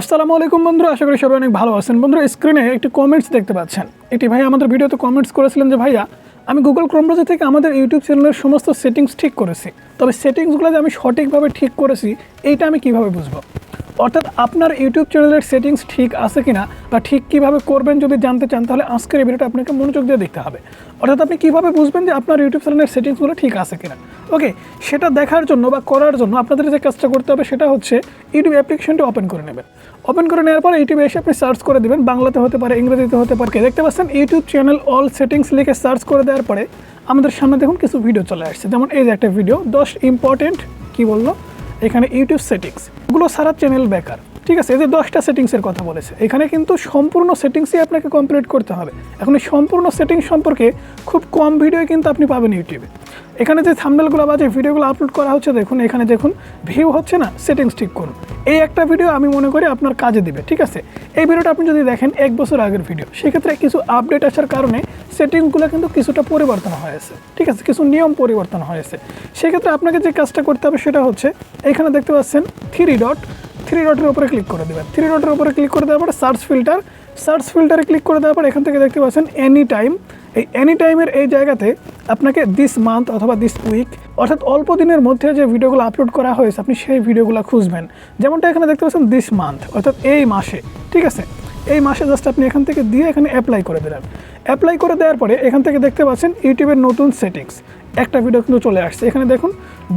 আসসালামু আলাইকুম বন্ধুরা, আশা করি সবাই অনেক ভালো আছেন। বন্ধুরা, স্ক্রিনে একটি কমেন্টস দেখতে পাচ্ছেন। এটি ভাই আমাদের ভিডিওতে কমেন্টস করেছিলেন যে ভাইয়া, আমি গুগল ক্রোম ব্রাউজার থেকে আমাদের ইউটিউব চ্যানেলের সমস্ত সেটিংস ঠিক করেছি, তবে সেটিংসগুলো যে আমি সঠিকভাবে ঠিক করেছি এইটা আমি কিভাবে বুঝবো। অর্থাৎ আপনার ইউটিউব চ্যানেলের সেটিংস ঠিক আছে কিনা বা ঠিক কীভাবে করবেন যদি জানতে চান, তাহলে আজকের এই ভিডিওটা আপনাকে মনোযোগ দিয়ে দেখতে হবে। অর্থাৎ আপনি কীভাবে বুঝবেন যে আপনার ইউটিউব চ্যানেলের সেটিংসগুলো ঠিক আছে কিনা। ওকে, সেটা দেখার জন্য বা করার জন্য আপনাদের যে কাজটা করতে হবে সেটা হচ্ছে ইউটিউব অ্যাপ্লিকেশনটি ওপেন করে নেবেন। ওপেন করে নেওয়ার পর ইউটিউবে এসে আপনি সার্চ করে দেবেন, বাংলাতে হতে পারে, ইংরেজিতে হতে পারে। দেখতে পাচ্ছেন ইউটিউব চ্যানেল অল সেটিংস লিখে সার্চ করে দেওয়ার পরে আমাদের সামনে দেখুন কিছু ভিডিও চলে আসছে। যেমন এই যে একটা ভিডিও 10 ইম্পর্টেন্ট কি বললো এখানে ইউটিউব সেটিংস, এগুলো সারা চ্যানেল বেকার। ঠিক আছে, এই যে 10টা সেটিংসের কথা বলেছে, এখানে কিন্তু সম্পূর্ণ সেটিংসই আপনাকে কমপ্লিট করতে হবে। এখন এই সম্পূর্ণ সেটিংস সম্পর্কে খুব কম ভিডিও কিন্তু আপনি পাবেন ইউটিউবে। এখানে যে থাম্বনেলগুলো বা যে ভিডিওগুলো আপলোড করা হচ্ছে দেখুন, এখানে দেখুন ভিউ হচ্ছে না, সেটিংস ঠিক করুন। এই একটা ভিডিও আমি মনে করি আপনার কাজে দিবে। ঠিক আছে, এই ভিডিওটা আপনি যদি দেখেন 1 বছর আগের ভিডিও, সেক্ষেত্রে কিছু আপডেট আসার কারণে সেটিংসগুলো কিন্তু কিছুটা পরিবর্তন হয়েছে। ঠিক আছে, কিছু নিয়ম পরিবর্তন হয়েছে। সেক্ষেত্রে আপনাকে যে কাজটা করতে হবে সেটা হচ্ছে এখানে দেখতে পাচ্ছেন থ্রি ডটের উপরে ক্লিক করে দেবেন। থ্রি ডটের উপরে ক্লিক করে দেওয়ার পরে সার্চ ফিল্টারে ক্লিক করে দেওয়ার পর এখান থেকে দেখতে পাচ্ছেন এনি টাইম। এই এনি টাইমের এই জায়গাতে আপনাকে দিস মান্থ অথবা দিস উইক, অর্থাৎ অল্প দিনের মধ্যে যে ভিডিওগুলো আপলোড করা হয়েছে আপনি সেই ভিডিওগুলো খুঁজবেন। যেমনটা এখানে দেখতে পাচ্ছেন দিস মান্থ, অর্থাৎ এই মাসে। ঠিক আছে, এই মাসে জাস্ট আপনি এখান থেকে দিয়ে এখানে অ্যাপ্লাই করে দিলেন। অ্যাপ্লাই করে দেওয়ার পরে এখান থেকে দেখতে পাচ্ছেন ইউটিউবের নতুন সেটিংস একটা ভিডিও কিন্তু চলে আসছে। এখানে দেখুন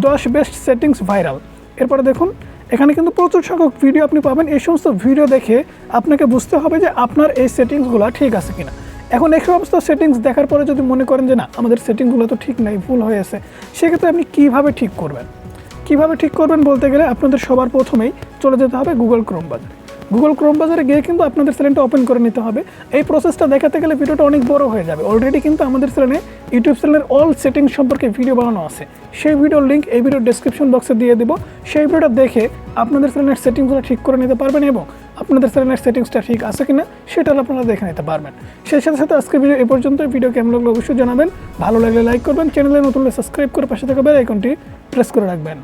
10 বেস্ট সেটিংস ভাইরাল। এরপরে দেখুন এখানে কিন্তু প্রচুর সংখ্যক ভিডিও আপনি পাবেন। এই সমস্ত ভিডিও দেখে আপনাকে বুঝতে হবে যে আপনার এই সেটিংসগুলো ঠিক আছে কিনা। এখন এই সমস্ত সেটিংস দেখার পরে যদি মনে করেন যে না, আমাদের সেটিংসগুলো তো ঠিক নাই, ভুল হয়েছে, সেক্ষেত্রে আপনি কীভাবে ঠিক করবেন বলতে গেলে আপনাদের সবার প্রথমেই চলে যেতে হবে গুগল ক্রোম বাজারে। গুগল ক্রোম বাজারে গিয়ে কিন্তু আপনাদের চ্যানেলটা ওপেন করে নিতে হবে। এই প্রসেসটা দেখাতে গেলে ভিডিওটা অনেক বড় হয়ে যাবে। অলরেডি কিন্তু আমাদের চ্যানেলে ইউটিউব চ্যানেলের অল সেটিংস সম্পর্কে ভিডিও বানানো আছে। সেই ভিডিওর লিঙ্ক এই ভিডিওর ডেসক্রিপশন বক্সে দিয়ে দেবো। সেই ভিডিওটা দেখে আপনাদের চ্যানেলের সেটিংসগুলো ঠিক করে নিতে পারবেন এবং আপনাদের চ্যানেলের সেটিংসটা ঠিক আছে কিনা সেটা আপনারা দেখে নিতে পারবেন। সেই সাথে সাথে আজকের ভিডিও এই পর্যন্ত। ভিডিও কেমন লাগলো অবশ্যই জানাবেন। ভালো লাগলে লাইক করবেন, চ্যানেলে নতুন হলে সাবস্ক্রাইব করে পাশে থাকা বেল আইকনটি প্রেস করে রাখবেন।